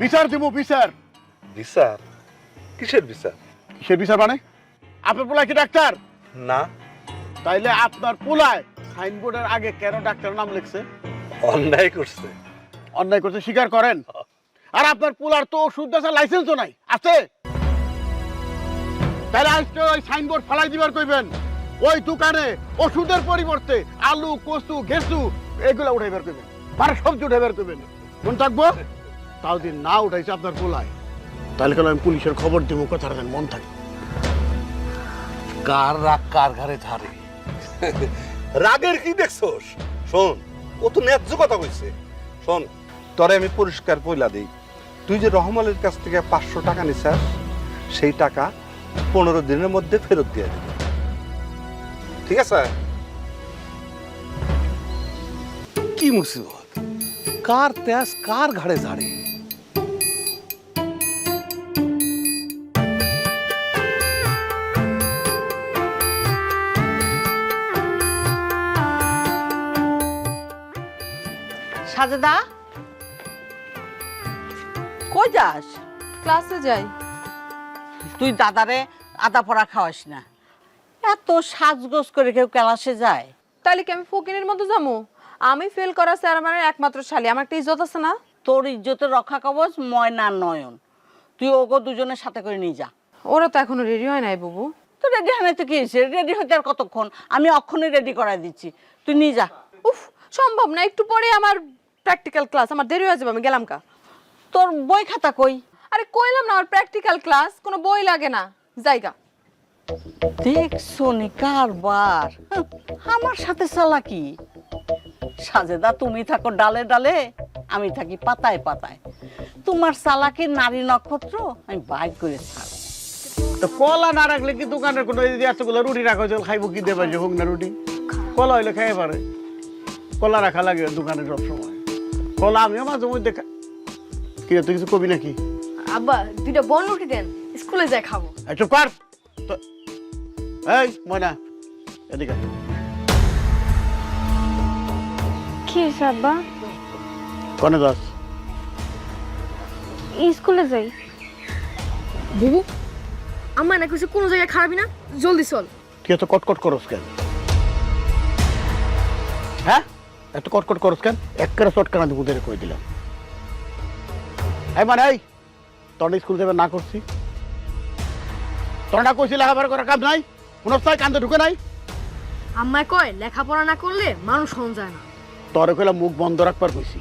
বিচার দিব বিচার। বিচার? কিসের বিচার? কিসের বিচার মানে? আপনার পোলা কি ডাক্তার? না। তাইলে আপনার পোলায় সাইনবোর্ডের আগে কেন ডাক্তারের নাম লিখছে? অন্যায় করছে। অন্যায় করতে স্বীকার করেন? আর আপনার পোলার তো ওষুধ বেচার লাইসেন্সও নাই, আছে? তাহলে আজকে ওই সাইনবোর্ড ফালাই দিবার কইবেন, ওই দোকানে ওষুধের পরিবর্তে আলু, কচু, ঘেসু এগুলা উঠাইবার কইবেন, মানে সবজি উঠাইবার কইবেন। কোন থাকবো? তাও দিন না উঠাইছে আপনার পোলায়, তাহলে কেন আমি পুলিশের খবর দিব, কথাটা যেন মন থাকে। কার রাগ কার ঘরে ঝাড়ে? রাগের কি দেখছস? শোন, ও তো ন্যায্য কথা কইছে। শোন, তোরে আমি পরিষ্কার কইলা দেই, তুই যে রহমানের কাছ থেকে 500 টাকা নিছাস, সেই টাকা 15 দিনের মধ্যে ফেরত দিয়ে দিবি, ঠিক আছে? কি মুসিবত, কার তেজ কার ঘাড়ে ঝাড়ে? সাজেদা, কই যাস? ক্লাসে যাই। তুই দাদারে আদা পড়া খাওয়াস না। এত সাজগোজ করে কেউ ক্লাসে যায়? তাহলে কি আমি ফকিনের মতো যাবো? আমি ফেল করা স্যার আমার একমাত্র শালী, আমার একটা ইজ্জত আছে না? তোর ইজ্জতের রক্ষা কবচ ময়না নয়ন, তুই ওগো দুজনের সাথে করে নিয়ে যা। ওরা তো এখনো রেডি হয় নাই বাবু। তো রেডি হয় তো কি হয়েছে, রেডি হতে আর কতক্ষণ, আমি অক্ষণে রেডি করাই দিচ্ছি, তুই নিয়ে যা। উফ, সম্ভব না, একটু পরে আমার প্র্যাকটিক্যাল ক্লাস, আমার দেরি হয়ে যাবে, আমি গেলাম কা। তোর বই খাতা কই? আরে কইলাম না আমার প্র্যাকটিক্যাল ক্লাস, কোনো বই লাগে না, জায়গা। দেখছো নি কারবার, আমার সাথে চালাকি। সাজেদা, তুমি থাকো ডালে ডালে, আমি থাকি পাতায় পাতায়। তোমার চালাকি নারী নক্ষত্র আমি বাইর করে ছাড়। তো কলা না রাখলে কি দোকানের কোনো এতগুলো রুটি রাখা হয়েছে, খাইবো কি দেবে যে হোক না রুটি? কলা হইলে খাইয়ে পারে, কলা রাখা লাগে দোকানে সব সময়। কলা আমিও মাঝে মধ্যে কি তুই কিছু কবি নাকি? আব্বা, দুইটা বন রুটি দেন, স্কুলে যাই খাবো। চুপ কর তো। এই ময়না, এদিকে আয়। কি হয়েছে আব্বা? কনে যাস? স্কুলে যাই। বুবু, আমার না কিছু কোনো জায়গায় খারাপই না, জলদি চল। তুই এত কটকট করস কেন? হ্যাঁ, এত কটকট করস কেন? একেবারে চটকানা দিব তোদের কই দিলাম। এই মানে এই তোর স্কুল যাবে না করছি, তোর না কইছি লেখাপড়া করার কাজ নাই, মনস্তায় কান্দে ঢুকে নাই। আম্মায় কয় লেখাপড়া না করলে মানুষ হন যায় না। তোরে কইলাম মুখ বন্ধ রাখবার কইছি,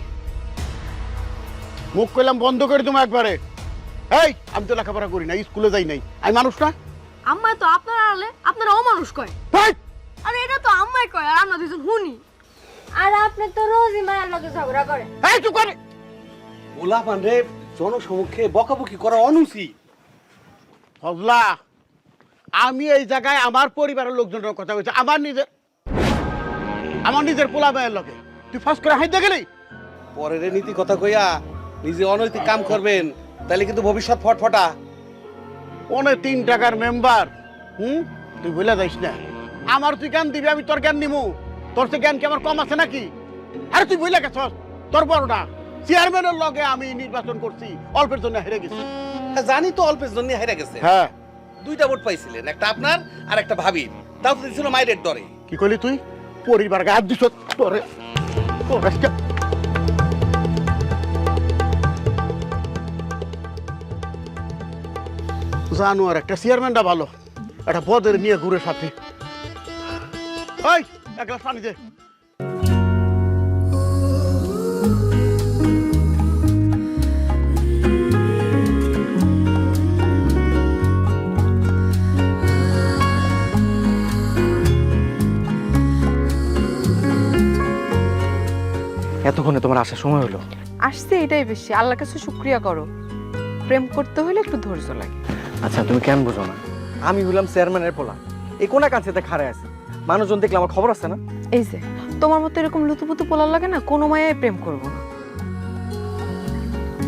মুখ কইলাম বন্ধ করে তুমি একবারে। এই আমি তো লেখাপড়া করি না, স্কুলে যাই নাই, আমি মানুষ না? আম্মায় তো আপনারা আনলে আপনারা অমানুষ কয়। এই! আরে এটা তো আম্মায় কয় আর আমরা দুজন হুনি। আর আপনি তো রোজই মায়ের লগে ঝগড়া করেন। এই চুপ করে। ওলা মানে জনসমক্ষে বকাবকি করা অনুচিত। ফজলা, আমি এই জায়গায় আমার পরিবারের লোকজনের কথা কইছি, আমার নিজের পোলা মায়ের লগে তুই ফাঁস করে হাইতে গেলি। পরের নীতি কথা কইয়া নিজে অনৈতিক কাম করবেন, তাহলে কিন্তু ভবিষ্যৎ ফটফটা। 3 টাকার মেম্বার, তুই বলে যাইস না। আমার তুই জ্ঞান দিবি, আমি তোর জ্ঞান নিমু। তোর সে জ্ঞান কি আমার কম আছে নাকি? আরে তুই বলে গেছস তোর বড়টা চেয়ারম্যানের লগে আমি নির্বাচন করছি, অল্পের জন্য হেরে গেছি। জানি তো অল্পের জন্য হেরে গেছে। হ্যাঁ, 2টা ভোট পাইছিলেন, একটা আপনার আর একটা ভাবির, তাও তো ছিল মাইরের দরে। কি কইলি তুই? পরিবার গায়ে হাত দিছ তোরে? জানো আর একটা চেয়ারম্যানটা ভালো, একটা পদের নিয়ে ঘুরে সাথে। ওই এক গ্লাস পানি দে। এতক্ষণে তোমার আসার সময় হলো? আসছে এটাই বেশি, আল্লাহর কাছে শুকরিয়া করো। প্রেম করতে হলে একটু ধৈর্য লাগে। আচ্ছা, তুমি কেন বুঝো না? আমি হলাম চেয়ারম্যানের পোলা, এই কোনা কাছে খাড়ায় আছে, মানুষজন দেখলে আমার খবর আছে না? এই যে তোমার মতো এরকম লুতুপুতু পোলার লাগে না, কোনো মায়ের প্রেম করবো না।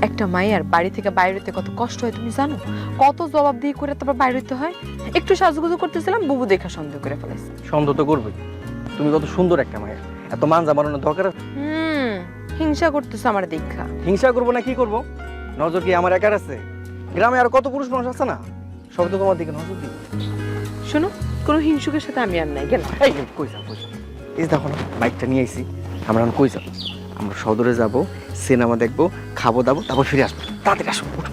একটা মায়ের বাড়ি থেকে বাইরে হইতে কত কষ্ট হয় তুমি জানো? কত জবাবদিহি করে তারপর বাইরে হইতে হয়। একটু সাজুগুজু করতেছিলাম, বুবু দেখা সন্দেহ করে ফেলেছে। সন্দেহ তো করবোই, তুমি কত সুন্দর একটা মায়ের, এত মানজা বানানোর দরকার? হিংসা করতেছে আমার দেখা। হিংসা করবো না কি করবো? নজর কি আমার একার আছে? গ্রামে আর কত পুরুষ মানুষ আছে না, সবাই তো তোমার দিকে নজর দিবে। শোনো, কোনো হিংসুকের সাথে আমি আর নাই গেলাম। এই কই যাও, এই যে দেখো না বাইকটা নিয়ে আইছি, আমরা এখন কই যাব? আমরা সদরে যাব, সিনেমা দেখবো, খাবো দাবো, তারপর ফিরে আসবো। তাড়াতাড়ি আসো, উঠো।